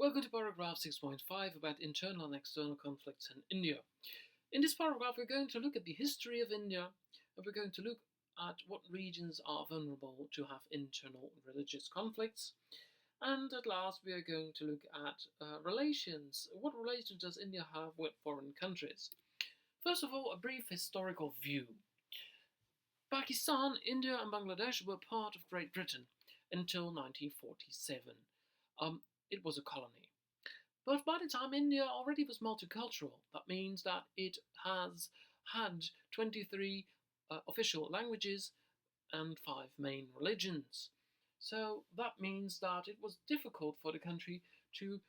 Welcome to paragraph 6.5 about internal and external conflicts in India. In this paragraph, we're going to look at the history of India, and we're going to look at what regions are vulnerable to have internal religious conflicts. And at last, we are going to look at relations. What relations does India have with foreign countries? First of all, a brief historical view. Pakistan, India, and Bangladesh were part of Great Britain until 1947. It was a colony. But by the time India already was multicultural, that means that it has had 23 official languages and 5 main religions. So that means that it was difficult for the country to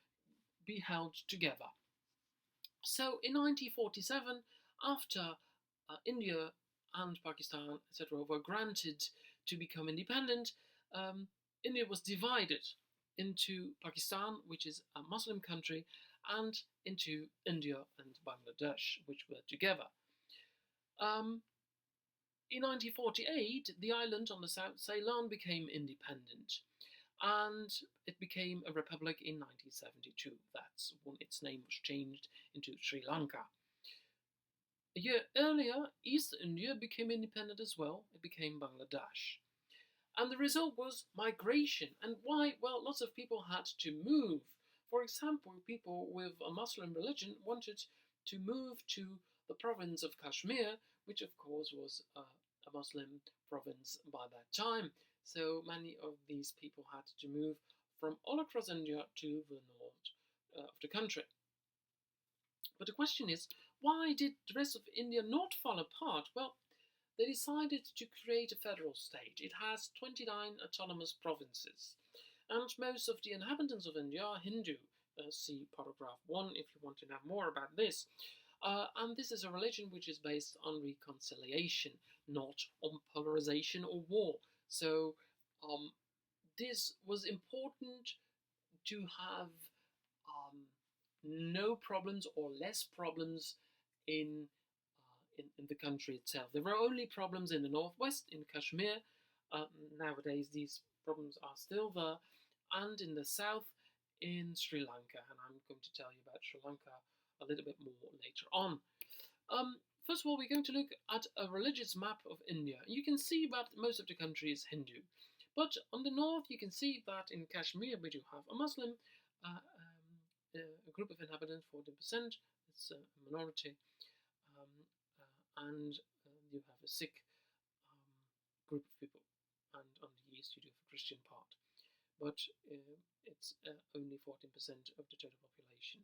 be held together. So in 1947, after India and Pakistan, etc., were granted to become independent, India was divided into Pakistan, which is a Muslim country, and into India and Bangladesh, which were together. In 1948, the island on the South Ceylon became independent, and it became a republic in 1972. That's when its name was changed into Sri Lanka. A year earlier, East India became independent as well. It became Bangladesh. And the result was migration. And why? Well, lots of people had to move. For example, people with a Muslim religion wanted to move to the province of Kashmir, which of course was a Muslim province by that time. So many of these people had to move from all across India to the north of the country. But the question is, why did the rest of India not fall apart? Well, they decided to create a federal state. It has 29 autonomous provinces, and most of the inhabitants of India are Hindu. See paragraph 1 if you want to know more about this. And this is a religion which is based on reconciliation, not on polarization or war. So this was important to have no problems or less problems in the country itself. There were only problems in the northwest, in Kashmir. Nowadays, these problems are still there, and in the south, in Sri Lanka. And I'm going to tell you about Sri Lanka a little bit more later on. First of all, we're going to look at a religious map of India. You can see that most of the country is Hindu. But on the north, you can see that in Kashmir, we do have a Muslim a group of inhabitants, 40%. It's a minority. And you have a Sikh group of people, and on the east you do have a Christian part, but it's only 14% of the total population,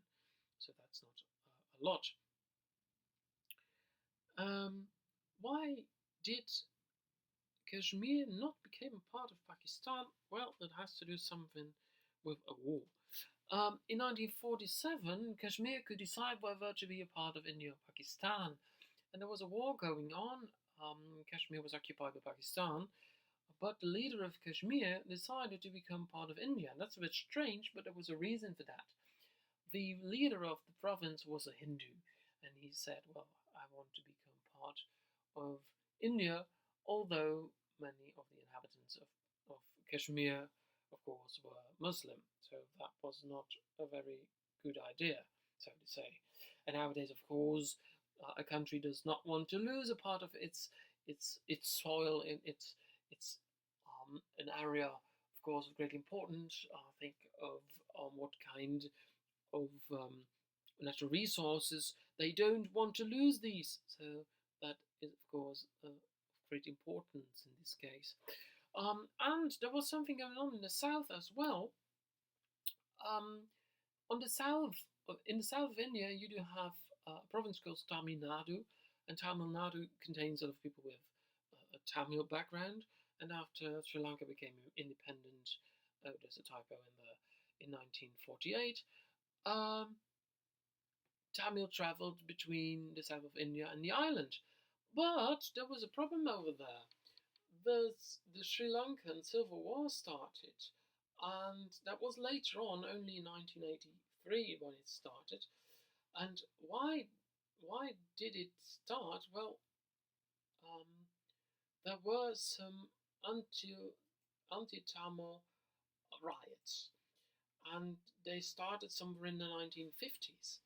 so that's not a lot. Why did Kashmir not become a part of Pakistan? Well, it has to do something with a war. In 1947, Kashmir could decide whether to be a part of India or Pakistan. And there was a war going on. Kashmir was occupied by Pakistan, but the leader of Kashmir decided to become part of India. And that's a bit strange, but there was a reason for that. The leader of the province was a Hindu, and he said, well, I want to become part of India, although many of the inhabitants of Kashmir, of course, were Muslim. So that was not a very good idea, so to say. And nowadays, of course, a country does not want to lose a part of its soil, its an area, of course, of great importance. Think of what kind of natural resources. They don't want to lose these, so that is, of course, of great importance in this case. And there was something going on in the south as well. On the south, in the south of India, you do have a province called Tamil Nadu, and Tamil Nadu contains a lot of people with a Tamil background. And after Sri Lanka became independent, there's a typo in 1948. Tamil travelled between the south of India and the island, but there was a problem over there. The Sri Lankan Civil War started, and that was later on, only in 1983 when it started. And why did it start? Well, there were some anti-Tamil riots, and they started somewhere in the 1950s.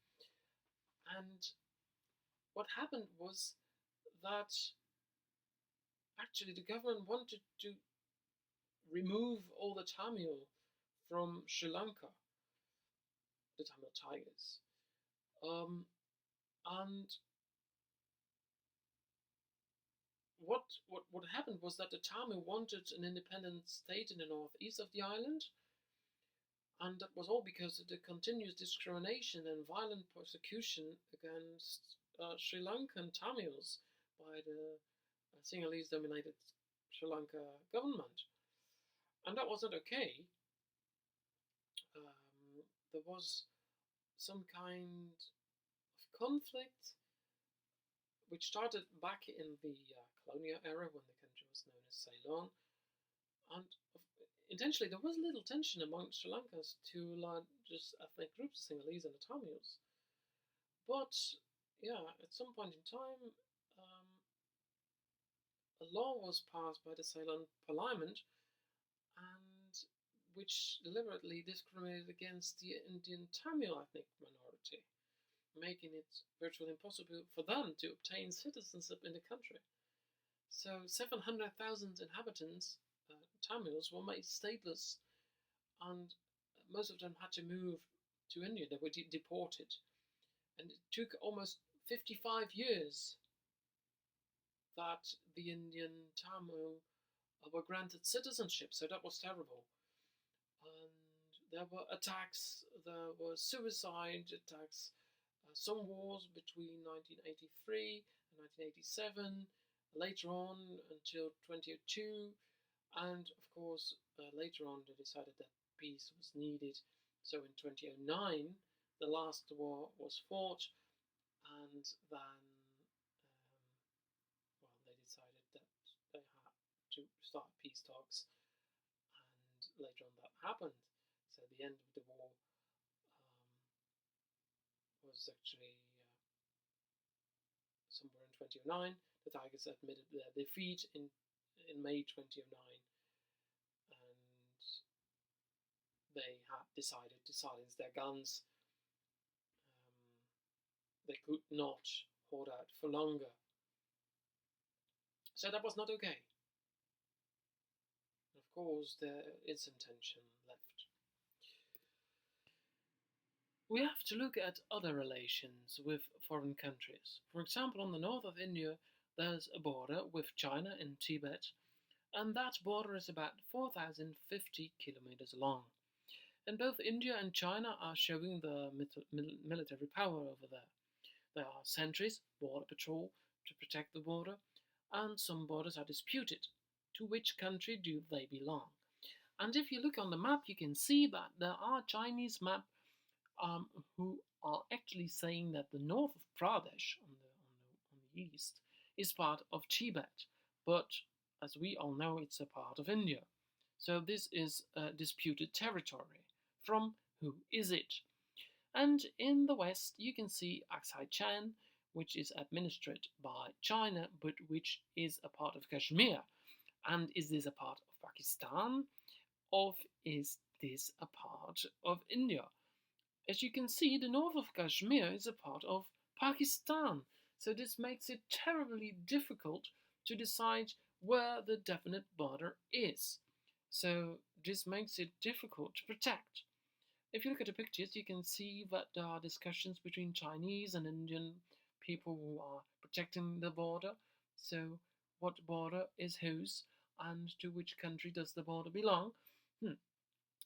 And what happened was that actually the government wanted to remove all the Tamil from Sri Lanka, the Tamil Tigers. And what happened was that the Tamil wanted an independent state in the northeast of the island, and that was all because of the continuous discrimination and violent persecution against Sri Lankan Tamils by the Sinhalese dominated Sri Lanka government. And that wasn't okay. There was some kind of conflict which started back in the colonial era when the country was known as Ceylon. And intentionally, there was a little tension among Sri Lanka's two largest ethnic groups, the Sinhalese and the Tamils. But yeah, at some point in time, a law was passed by the Ceylon Parliament, and which deliberately discriminated against the Indian Tamil ethnic minority, making it virtually impossible for them to obtain citizenship in the country. So 700,000 inhabitants, Tamils, were made stateless, and most of them had to move to India. They were deported. And it took almost 55 years that the Indian Tamil were granted citizenship, so that was terrible. And there were attacks, there were suicide attacks, some wars between 1983 and 1987, later on until 2002, and of course later on they decided that peace was needed. So in 2009 the last war was fought, and then they decided that they had to start peace talks, and later on that happened. So the end of the war was actually somewhere in 2009. The Tigers admitted their defeat in May 2009, and they had decided to silence their guns. They could not hold out for longer. So that was not okay. Of course, there is intention left. We have to look at other relations with foreign countries. For example, on the north of India, there's a border with China and Tibet, and that border is about 4,050 kilometers long. And both India and China are showing their military power over there. There are sentries, border patrol, to protect the border, and some borders are disputed. To which country do they belong? And if you look on the map, you can see that there are Chinese map who are actually saying that the north of Pradesh on the east is part of Tibet, but as we all know, it's a part of India. So this is a disputed territory. From who is it? And in the west, you can see Aksai Chan, which is administered by China, but which is a part of Kashmir. And is this a part of Pakistan, or is this a part of India? As you can see, the north of Kashmir is a part of Pakistan, so this makes it terribly difficult to decide where the definite border is. So this makes it difficult to protect. If you look at the pictures, you can see that there are discussions between Chinese and Indian people who are protecting the border. So what border is whose, and to which country does the border belong?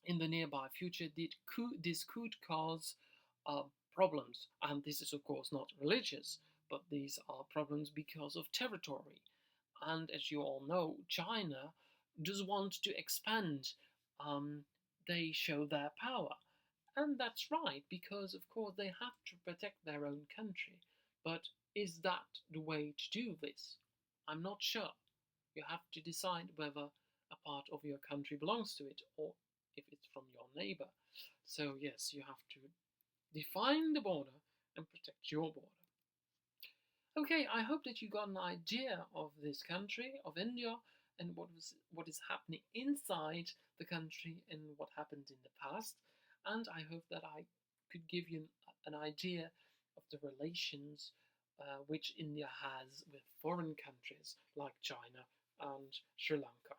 In the nearby future, this could cause problems. And this is, of course, not religious, but these are problems because of territory. And as you all know, China does want to expand. They show their power. And that's right, because of course they have to protect their own country. But is that the way to do this? I'm not sure. You have to decide whether a part of your country belongs to it or if it's from your neighbor. So yes, you have to define the border and protect your border. Okay, I hope that you got an idea of this country, of India, and what is happening inside the country and what happened in the past. and I hope that I could give you an idea of the relations which India has with foreign countries like China and Sri Lanka.